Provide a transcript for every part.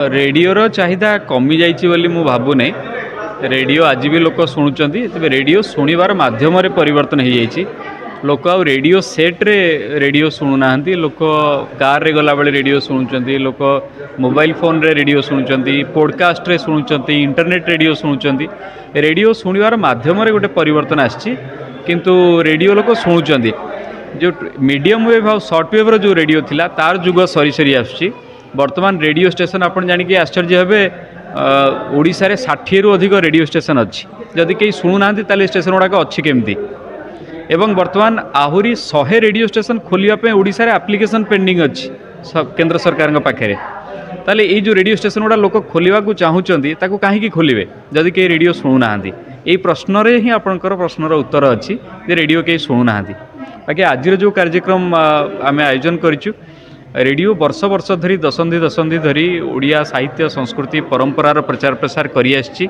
रेडियोर चाहिदा कमी जाइए बोली मु भावुना। रेडियो आज भी लोक शुणुंट तेज रेडियो शुणवार मध्यम परिवर्तन हो जाइए। लोक आ रेडियो सेट्रे रेडियो शुणुना लोक कार रे गला बेले रेडियो शुणुंट लोक मोबाइल फोन रे रेडियो शुणुंट पॉडकास्ट रे शुणुंट इंटरनेट रेडियो शुणुंट रेडियो शुणवार मध्यम गोटे परिवर्तन आछि किंतु रेडियो लोक शुणुंट जो मीडियम वेव और शॉर्ट वेव जो रेडियो थिला तार जुग सरी सरी आछि। वर्तमान रेडियो स्टेशन आपन जानिक आश्चर्य हेबे ओडिशा रे 60 रु अधिक रेडियो स्टेशन अच्छी। जदि कहीं शुणुना ताले स्टेशन गुड़ाक अच्छी केमती एवं वर्तमान आहुरी 100 रेडियो स्टेशन खोलिया ओडिशा रे एप्लिकेशन पेंडिंग अच्छी केंद्र सरकार पाखे। ताले ये जो रेडियो स्टेशन गुड़ा लोक खोलिया चाहूँगी ताकू कहीं खोलिए जदि कहीं रेडियो शुणुना। यही प्रश्न ही आपंकर प्रश्नर उत्तर अच्छी जे रेडियो कहीं शुणुना। बाकी आज जो कार्यक्रम आम आयोजन करूँ रेडियो वर्ष वर्ष धरी दशंधि धरी ओडिया साहित्य संस्कृति परंपरार प्रचार प्रसार करी आछि।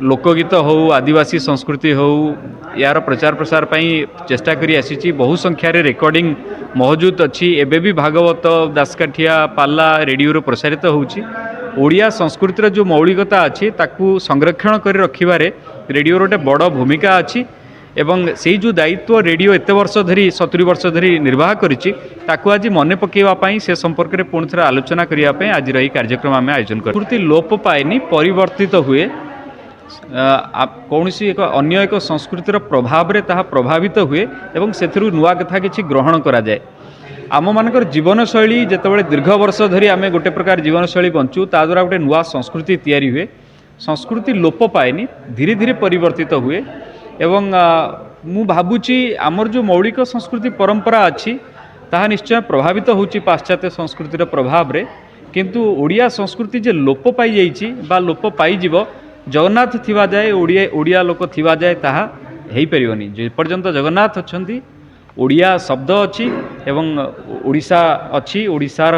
लोकगीत हो आदिवासी संस्कृति हो यार प्रचार प्रसार पाई चेष्टा करी आसी। बहु संख्यार रेकर्डिंग मौजूद अच्छी। एबे भी भागवत दासकाठिया पाला रेडियो प्रसारित होउछि। ओडिया संस्कृतिर जो मौलिकता अच्छी ताकू संरक्षण कर रखिबारे रेडियो गोटे बड़ भूमिका अच्छी एवं से जो दायित्व रेडियो एत वर्ष धरी 70 वर्ष धरी निर्वाह करिछि ताकू आज मन पकेवाई से संपर्क में पुणी थे आलोचना करने आज यही कार्यक्रम आम आयोजन कर। संस्कृति लोप पाएनि परिवर्तित हुए कौन सी एक अन्य एक संस्कृतिर प्रभाव रे ताहा प्रभावित हुए एवं से नुआ कथा किसी ग्रहण करा जाए। आम मानकर जीवन शैली जितेबाला दीर्घ वर्ष धरी आम गोटे प्रकार जीवन शैली बंचू ता द्वारा गोटे नुआ संस्कृति तैयारी हुए। संस्कृति लोप पाएनि धीरे धीरे परिवर्तित हुए एवं मु भावुची आमर जो मौलिक संस्कृति परंपरा अच्छी ताहा निश्चय प्रभावित होची पाश्चात्य संस्कृतिर प्रभाव रे। किंतु ओडिया संस्कृति जे लोप पाई जाइछि बा लोप पाई जीवो जगन्नाथ थिवा जाए ओडिया लोक थिवा जाए ताहा हेई परिबनी। जे पर्यंत जगन्नाथ अछंती ओडिया शब्द अच्छी एवं ओडिशा अच्छी ओडिशार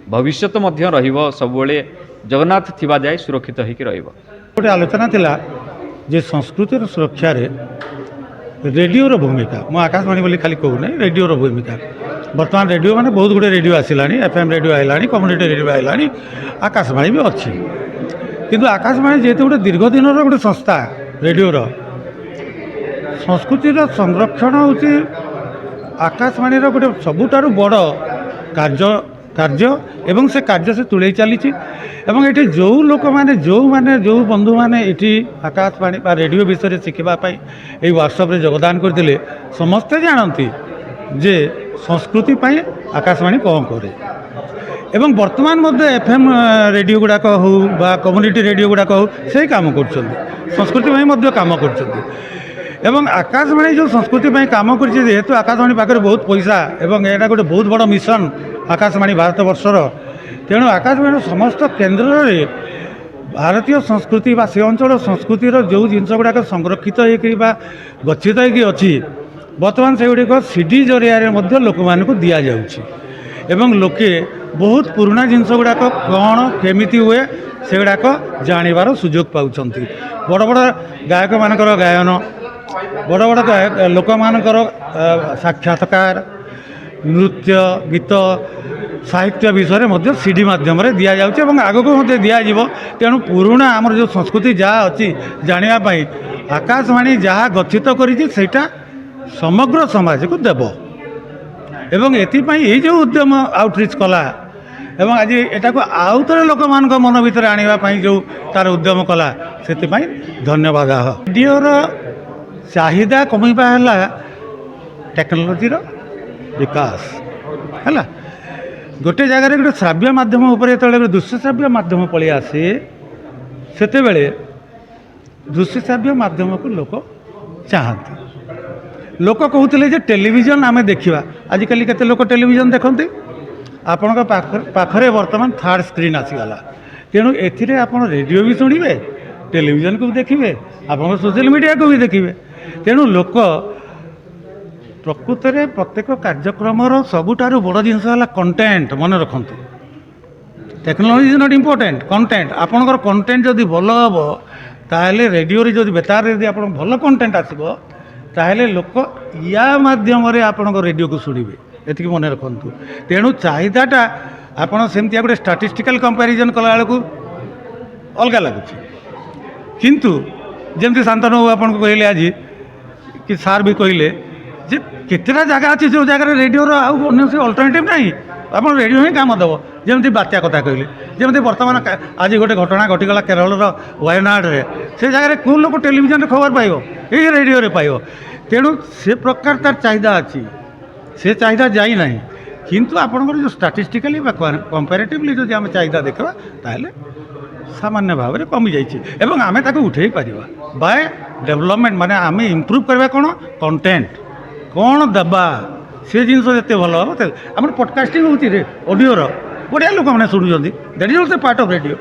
भविष्यत मध्य रहिबो सबबेले जगन्नाथ थिवा जाए सुरक्षित होइके रहिबो। गोटे आलोचना थिला जे संस्कृतिर सुरक्षा रे रेडियोर भूमिका मु आकाशवाणी बोली खाली कहूना रेडियोर भूमिका। वर्तमान रेडियो माने बहुत गुड़े रेडियो आसिलानी एफएम रेडियो आइलानी कम्युनिटी रेडियो आइलानी आकाशवाणी भी अच्छी। किंतु आकाशवाणी जेहेतु गोटे दीर्घ दिन गोटे संस्था रेडियोर संस्कृतिर संरक्षण होची आकाशवाणी गोटे सबुठारु बड़ कार्य एवं से कार्य से तुले चली एवं ये जो लोक मैंने जो बंधु मैंने ये आकाशवाणी रेडियो विषय शिखापी ये वर्कशॉप रे योगदान करते समस्ते जानती जे संस्कृति पाई आकाशवाणी कौन करे एवं वर्तमान मध्य एफएम रेडियो गुड़ाक हो बा कम्युनिटी रेडियो गुड़ाक हो से काम कर संस्कृति मध्य काम कर एवं आकाशवाणी जो संस्कृति काम करेतु आकाशवाणी पाखे बहुत पैसा एवं यहाँ गोटे बहुत बड़ मिशन आकाशवाणी भारत वर्षर तेणु आकाशवाणी समस्त केन्द्र रे भारतीय संस्कृति बा से अंचल संस्कृतिर जो जिनस गुड़ाक संरक्षित होगा गच्छित होगी बर्तमान से गुड़िक सीडी जरिया लोक मानक दि जाऊँ लोके बहुत पुराना जिनस गुड़ाक कौन केमिति हुए से गुड़ाक जानिबार सुजोग पाउछ। बड़ बड़ गायक मानकर गायन बड़ बड़ लोक मानकर साक्षात्कार नृत्य गीत साहित्य विषय में सीडी माध्यम दि जाऊँगी आग को दिज्व। तेणु पुराना आमर जो संस्कृति जहाँ अच्छी जानापी आकाशवाणी जहाँ गच्छित करा समग्र समाज को देव एवं ये जो उद्यम आउटरीच कला एवं आज यहाँ को आउ थे लोक मान मन भर आने जो तार उद्यम कला से धन्यवाद। रेडियोर चाहिदा कमिबा है टेक्नोलोजी विकास है गोटे जगार गोटे श्राव्य मध्यम जो दृश्य श्राव्य मध्यम पलि आसे से दृश्य श्राव्य मध्यम को लोक चाहती। लोक कहते जे टेलीविजन आमे देखा आजिकल केते लोक टेलीविजन देखते आपण पाखरे वर्तमान थर्ड स्क्रीन आसीगला। तेणु एथिरे आपण रेडियो भी शुणिबे टेलीविजन को भी देखिए आप सोशल मीडिया को भी देखिए। तेणु लोक प्रकृत में प्रत्येक कार्यक्रम सबुठारु बड़ जिनस है कंटेंट मन रखु technology is not important content आपणकर कंटेंट जदि भल हम ताहले रेडियो रे जदि बेतार यदि आप भल कंटेंट आसब ताहले लोक या माध्यम रे आपणकर रेडियो को शुणिबे एतिक मन रखु। तेणु चाहिदाटा ଆପଣ ସେମିତିଆ ଗୋଟେ ଷ୍ଟାଟିଷ୍ଟିକାଲ୍ କମ୍ପାରିଜନ୍ କଲାବେଳକୁ ଅଲଗା ଲାଗୁଛି। କିନ୍ତୁ ଯେମିତି ଶାନ୍ତନୁ ବାବୁ ଆପଣଙ୍କୁ କହିଲେ ଆଜି କି ସାର୍ ବି କହିଲେ ଯେ କେତେଟା ଜାଗା ଅଛି ଯେଉଁ ଜାଗାରେ ରେଡ଼ିଓର ଆଉ କୌଣସି ଅଲ୍ଟରନେଟିଭ୍ ନାହିଁ, ଆପଣ ରେଡ଼ିଓ ହିଁ କାମ ଦେବ। ଯେମିତି ବାତ୍ୟା କଥା କହିଲେ, ଯେମିତି ବର୍ତ୍ତମାନ ଆଜି ଗୋଟେ ଘଟଣା ଘଟିଗଲା କେରଳର ୱାୟନାଡ଼ରେ, ସେ ଜାଗାରେ କେଉଁ ଲୋକ ଟେଲିଭିଜନରେ ଖବର ପାଇବ? ଏଇ ରେଡ଼ିଓରେ ପାଇବ। ତେଣୁ ସେ ପ୍ରକାର ତାର ଚାହିଦା ଅଛି, ସେ ଚାହିଦା ଯାଇନାହିଁ। କିନ୍ତୁ ଆପଣଙ୍କର ଯେଉଁ ଷ୍ଟାଟିଷ୍ଟିକାଲି ବା କମ୍ପାରେଟିଭଲି ଯଦି ଆମେ ଚାହିଦା ଦେଖିବା ତାହେଲେ ସାମାନ୍ୟ ଭାବରେ କମିଯାଇଛି ଏବଂ ଆମେ ତାକୁ ଉଠାଇ ପାରିବା ବାଏ ଡେଭଲପମେଣ୍ଟ। ମାନେ ଆମେ ଇମ୍ପ୍ରୁଭ୍ କରିବା କ'ଣ, କଣ୍ଟେଣ୍ଟ କ'ଣ ଦେବା, ସେ ଜିନିଷ ଯେତେ ଭଲ ହେବ। ଆମର ପଡ଼କାଷ୍ଟିଂ ହେଉଛି ଅଡ଼ିଓର, ବଢ଼ିଆ ଲୋକମାନେ ଶୁଣୁଛନ୍ତି। That is also part of radio.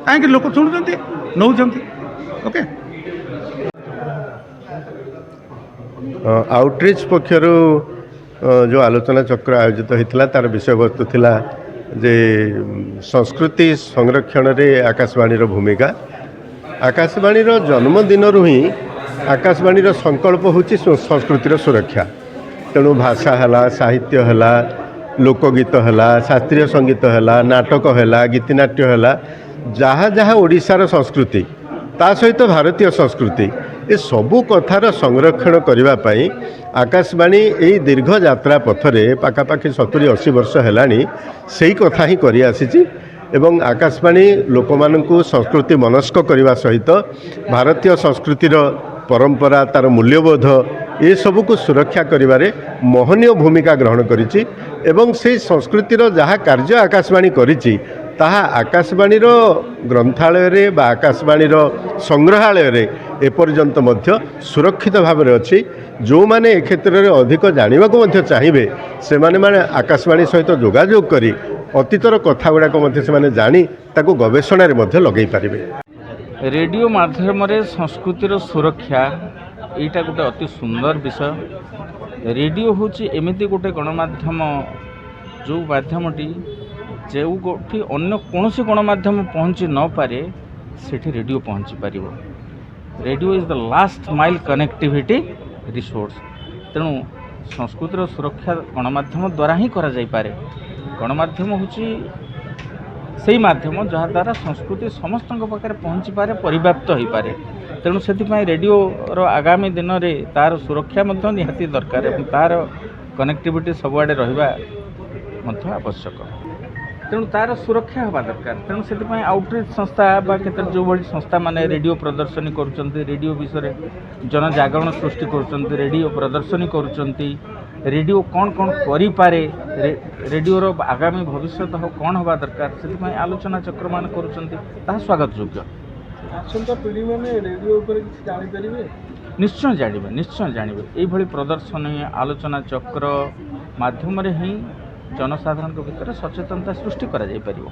କାହିଁକି ଲୋକ ଶୁଣୁଛନ୍ତି, ନେଉଛନ୍ତି। ଓକେ। आउटरीच पक्षर जो आलोचना चक्र आयोजित होता तार विषयवस्तु थिला जे संस्कृति संरक्षण रे आकाशवाणी भूमिका। आकाशवाणी जन्मदिन ही आकाशवाणी संकल्प होची संस्कृतिर सुरक्षा। तेणु भाषा है, साहित्य है, लोकगीत है, शास्त्रीय संगीत है, नाटक है, गीतिनाट्य है, जहाँ जहाँ ओडिशार संस्कृति ता सहित भारतीय संस्कृति ए सबू कथार संरक्षण करने आकाशवाणी यही दीर्घ यात्रा पथरे पाखापाखि 70-80 वर्ष है सही कथा ही कर आसी। एवं आकाशवाणी लोक मानू संस्कृति मनस्क करने सहित भारतीय संस्कृतिर परंपरा तार मूल्यबोध ये सबू को सुरक्षा करिबारे महनीय भूमिका ग्रहण करिछि। एवं से संस्कृतिर जहाँ कार्य आकाशवाणी करिछि ताहा आकाशवाणीर ग्रंथालय रे बा आकाशवाणीर संग्रहालय रे एपर्यंत मध्य सुरक्षित भाव में अच्छी। जो माने ए क्षेत्र में अधिक जानवा को चाहिए से माने आकाशवाणी सहित जोगाजोग करी अतीतर कथा गुड़ाक से जानी ताको गवेषणा रे मध्य लगई पारिबे। रेडियो माध्यम रे संस्कृतिर सुरक्षा एटा गोटे अति सुंदर विषय। रेडियो होची एमिति गोटे गणमाध्यम जो माध्यमटी जो गोटी अन्य कौन गणमाध्यम पहुँची न पारे सेठी रेडियो पहुँची पारिबो। Radio is the last mile connectivity resource. तेणु संस्कृतिर सुरक्षा गणमाध्यम द्वारा ही करा जाई पारे। गणमाध्यम होची से माध्यम जहाँ द्वारा संस्कृति समस्त पाखे पहुँची पारे, परिव्याप्त हो पारे। तेणु से रेडियो आगामी दिन में तार सुरक्षा निहाती दरकार और तार कनेक्टिविटी सबुआड़े रहिबा आवश्यक। तेणु तार सुरक्षा होगा दरकार। तेणु से आउटरीच संस्था क्षेत्र जो भाई संस्था माने रेडियो प्रदर्शनी करुँच, रेडियो विषय जनजागरण सृष्टि करुँच, रेडियो प्रदर्शनी करुँच, रेडियो कौन कौन करिपारे, रेडियोर आगामी भविष्य कौन होगा दरकार से आलोचना चक्र मान कर स्वागत योग्य। आसंता पीढ़ी मैंने रेडियो जापर निश्चय जानवे, निश्चय जानवे। ये प्रदर्शनी आलोचना चक्र माध्यम ही जनसाधारण भीतर सचेतनता सृष्टि करा जाई परिबो।